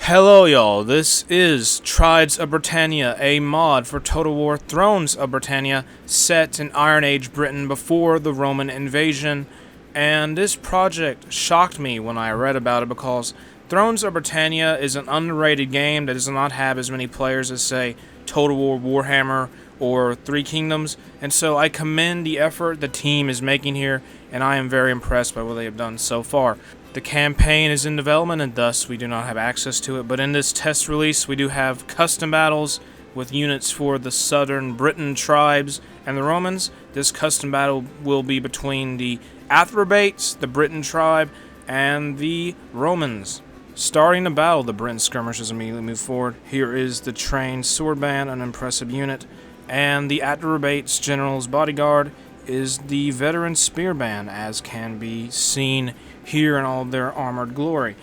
Hello y'all, this is Tribes of Britannia, a mod for Total War Thrones of Britannia, set in Iron Age Britain before the Roman invasion, and this project shocked me when I read about it because Thrones of Britannia is an underrated game that does not have as many players as, say, Total War Warhammer or Three Kingdoms, and so I commend the effort the team is making here, and I am very impressed by what they have done so far. The campaign is in development and thus we do not have access to it, but in this test release we do have custom battles with units for the southern Briton tribes and the Romans. This custom battle will be between the Atrebates, the Briton tribe, and the Romans. Starting the battle, the Briton skirmishers immediately move forward. Here is the trained sword band, an impressive unit, and the Atrebates general's bodyguard is the veteran spear band, as can be seen here in all their armored glory.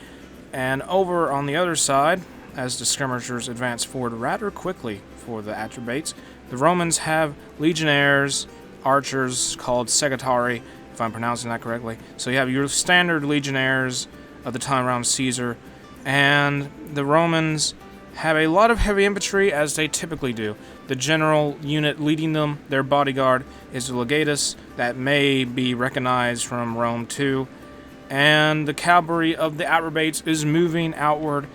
And over on the other side, as the skirmishers advance forward rather quickly for the Atrebates, the Romans have legionnaires, archers called Sagatari, if I'm pronouncing that correctly. So you have your standard legionnaires of the time around Caesar, and the Romans have a lot of heavy infantry, as they typically do. The general unit leading them, their bodyguard, is the legatus that may be recognized from Rome too, and the cavalry of the Atrebates is moving outward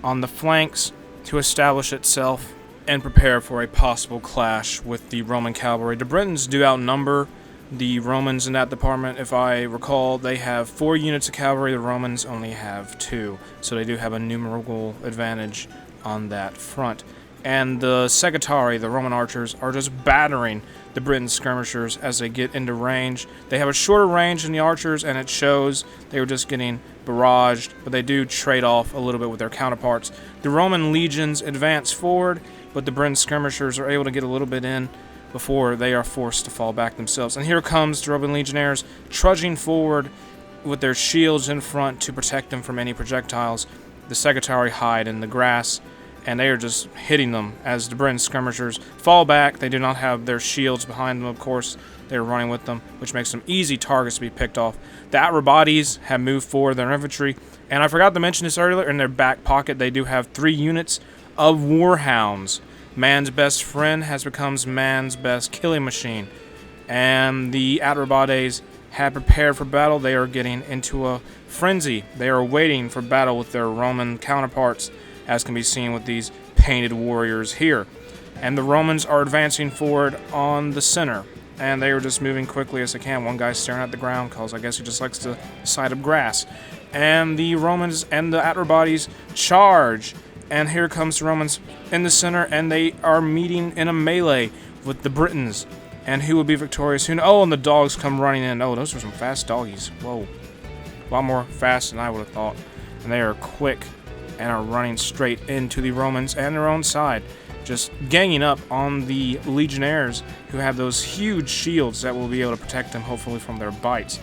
on the flanks to establish itself and prepare for a possible clash with the Roman cavalry. The Britons do outnumber the Romans in that department. If I recall, they have 4 units of cavalry, the Romans only have 2, so they do have a numerical advantage on that front. And the Sagatari, the Roman archers, are just battering the Briton skirmishers as they get into range. They have a shorter range than the archers, and it shows they were just getting barraged, but they do trade off a little bit with their counterparts. The Roman legions advance forward, but the Briton skirmishers are able to get a little bit in before they are forced to fall back themselves. And here comes the Roman legionnaires trudging forward with their shields in front to protect them from any projectiles. The Sagatari hide in the grass, and they are just hitting them as the Briton skirmishers fall back. They do not have their shields behind them, of course. They're running with them, which makes them easy targets to be picked off. The Atrebates have moved forward their infantry, and I forgot to mention this earlier, in their back pocket they do have 3 units of warhounds. Man's best friend has become man's best killing machine, and the Atrebates have prepared for battle. They are getting into a frenzy. They are waiting for battle with their Roman counterparts, as can be seen with these painted warriors here. And the Romans are advancing forward on the center, and they are just moving quickly as they can. One guy's staring at the ground because I guess he just likes the sight of grass. And the Romans and the Atrebates charge, and here comes the Romans in the center, and they are meeting in a melee with the Britons. And who will be victorious? Oh, and the dogs come running in. Oh, those are some fast doggies. Whoa. A lot more fast than I would have thought. And they are quick and are running straight into the Romans and their own side, just ganging up on the legionnaires who have those huge shields that will be able to protect them, hopefully, from their bites.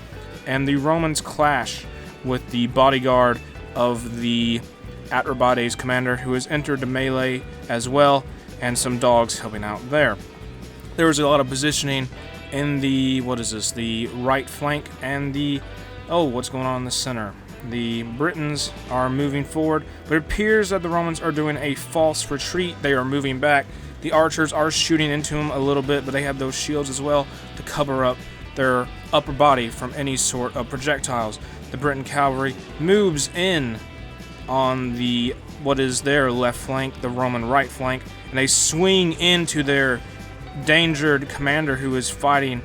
And the Romans clash with the bodyguard of the Atrebates commander, who has entered the melee as well, and some dogs helping out there. There was a lot of positioning in the, the right flank, and what's going on in the center? The Britons are moving forward, but it appears that the Romans are doing a false retreat. They are moving back. The archers are shooting into them a little bit, but they have those shields as well to cover up their upper body from any sort of projectiles. The Briton cavalry moves in on their left flank, the Roman right flank, and they swing into their endangered commander who is fighting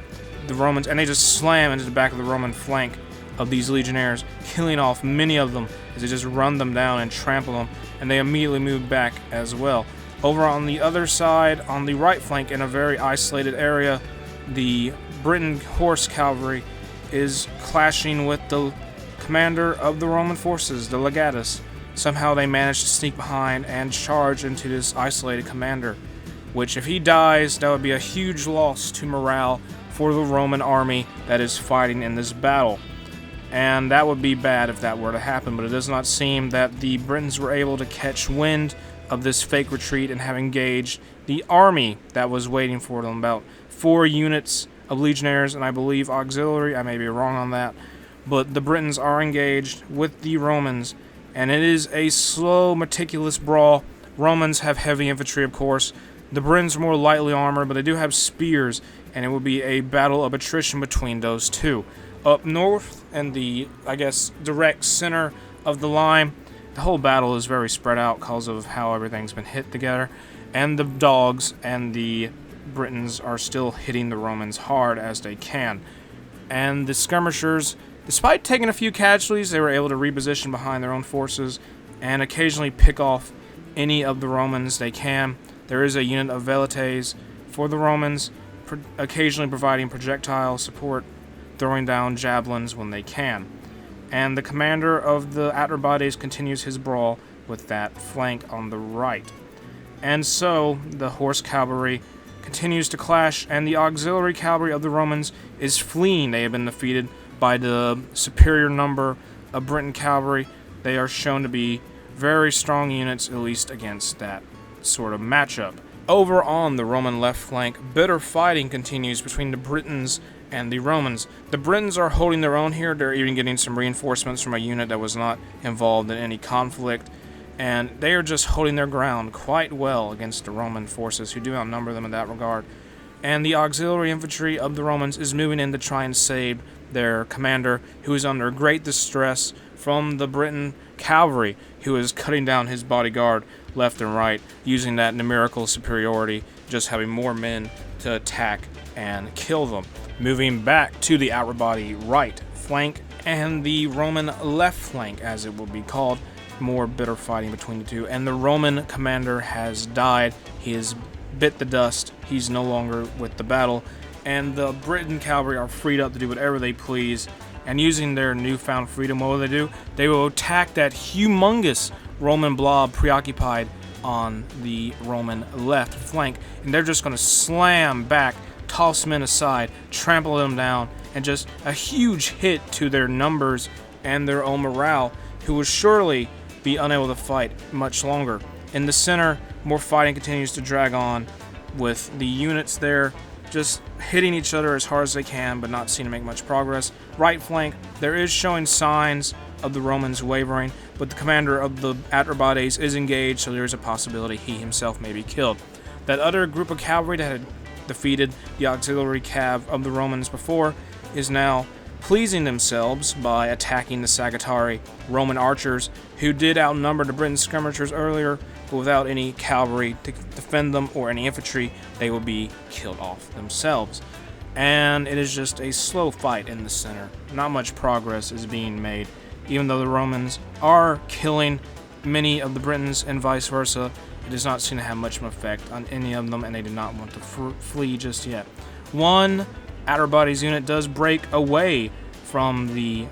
the Romans, and they just slam into the back of the Roman flank of these legionnaires, killing off many of them as they just run them down and trample them, and they immediately move back as well. Over on the other side, on the right flank, in a very isolated area, the Briton horse cavalry is clashing with the commander of the Roman forces, the legatus. Somehow they manage to sneak behind and charge into this isolated commander, which, if he dies, that would be a huge loss to morale for the Roman army that is fighting in this battle. And that would be bad if that were to happen, but it does not seem that the Britons were able to catch wind of this fake retreat and have engaged the army that was waiting for them. About 4 units of legionnaires and I believe auxiliary, I may be wrong on that, but the Britons are engaged with the Romans, and it is a slow, meticulous brawl. Romans have heavy infantry, of course. The Britons are more lightly armored, but they do have spears, and it will be a battle of attrition between those two. Up north, in the, direct center of the line, the whole battle is very spread out because of how everything's been hit together, and the dogs and the Britons are still hitting the Romans hard as they can. And the skirmishers, despite taking a few casualties, they were able to reposition behind their own forces and occasionally pick off any of the Romans they can. There is a unit of velites for the Romans, occasionally providing projectile support, throwing down javelins when they can. And the commander of the Atrebates continues his brawl with that flank on the right. And so the horse cavalry continues to clash, and the auxiliary cavalry of the Romans is fleeing. They have been defeated by the superior number of Briton cavalry. They are shown to be very strong units, at least against that sort of matchup. Over on the Roman left flank, bitter fighting continues between the Britons and the Romans. The Britons are holding their own here. They're even getting some reinforcements from a unit that was not involved in any conflict, and they are just holding their ground quite well against the Roman forces, who do outnumber them in that regard. And the auxiliary infantry of the Romans is moving in to try and save their commander, who is under great distress from the Briton cavalry, who is cutting down his bodyguard left and right, using that numerical superiority, just having more men to attack and kill them. Moving back to the Atrebate right flank and the Roman left flank, as it will be called, more bitter fighting between the two, and the Roman commander has died. He has bit the dust. He's no longer with the battle, and the Briton cavalry are freed up to do whatever they please. And using their newfound freedom, what will they do? They will attack that humongous Roman blob preoccupied on the Roman left flank, and they're just going to slam back, toss men aside, trample them down, and just a huge hit to their numbers and their own morale, who will surely be unable to fight much longer. In the center, more fighting continues to drag on, with the units there just hitting each other as hard as they can, but not seeming to make much progress. Right flank, there is showing signs of the Romans wavering, but the commander of the Atrebates is engaged, so there is a possibility he himself may be killed. That other group of cavalry that had defeated the auxiliary cav of the Romans before is now pleasing themselves by attacking the Sagatari Roman archers, who did outnumber the Briton skirmishers earlier, but without any cavalry to defend them or any infantry, they will be killed off themselves. And it is just a slow fight in the center. Not much progress is being made, even though the Romans are killing many of the Britons and vice versa. It does not seem to have much of an effect on any of them, and they do not want to flee just yet. One Atrebates unit does break away from the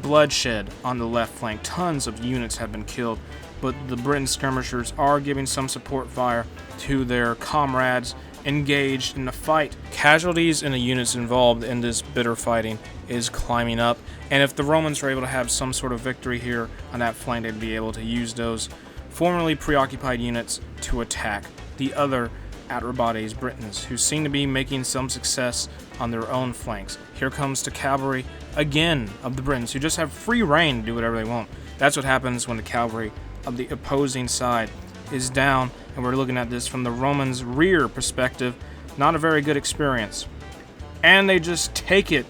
bloodshed on the left flank. Tons of units have been killed, but the Briton skirmishers are giving some support fire to their comrades engaged in the fight. Casualties in the units involved in this bitter fighting is climbing up, and if the Romans are able to have some sort of victory here on that flank, they'd be able to use those formerly preoccupied units to attack the other Atrebates Britons, who seem to be making some success on their own flanks. Here comes the cavalry again of the Britons, who just have free reign to do whatever they want. That's what happens when the cavalry of the opposing side is down, and we're looking at this from the Romans' rear perspective. Not a very good experience. And they just take it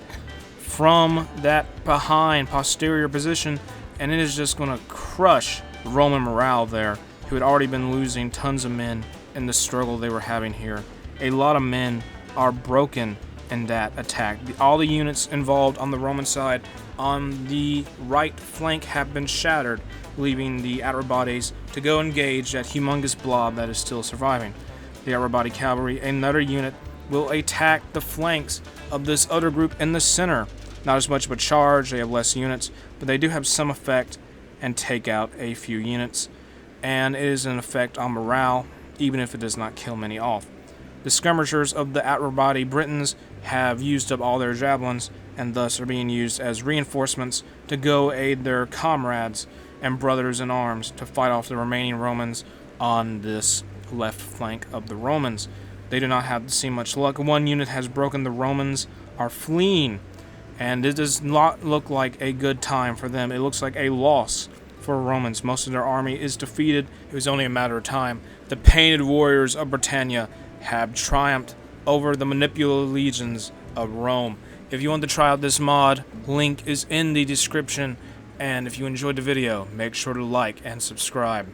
from that behind posterior position, and it is just going to crush Roman morale there, who had already been losing tons of men in the struggle they were having here. A lot of men are broken in that attack. All the units involved on the Roman side on the right flank have been shattered, leaving the Atrebates to go engage that humongous blob that is still surviving. The Atrebate cavalry, another unit, will attack the flanks of this other group in the center. Not as much of a charge, they have less units, but they do have some effect and take out a few units, and it is an effect on morale, even if it does not kill many off. The skirmishers of the Atrebate Britons have used up all their javelins, and thus are being used as reinforcements to go aid their comrades and brothers in arms to fight off the remaining Romans on this left flank of the Romans. They do not have to see much luck. One unit has broken. The Romans are fleeing, and it does not look like a good time for them. It looks like a loss for Romans. Most of their army is defeated. It was only a matter of time. The painted warriors of Britannia have triumphed over the manipulative legions of Rome. If you want to try out this mod, link is in the description. And if you enjoyed the video, make sure to like and subscribe.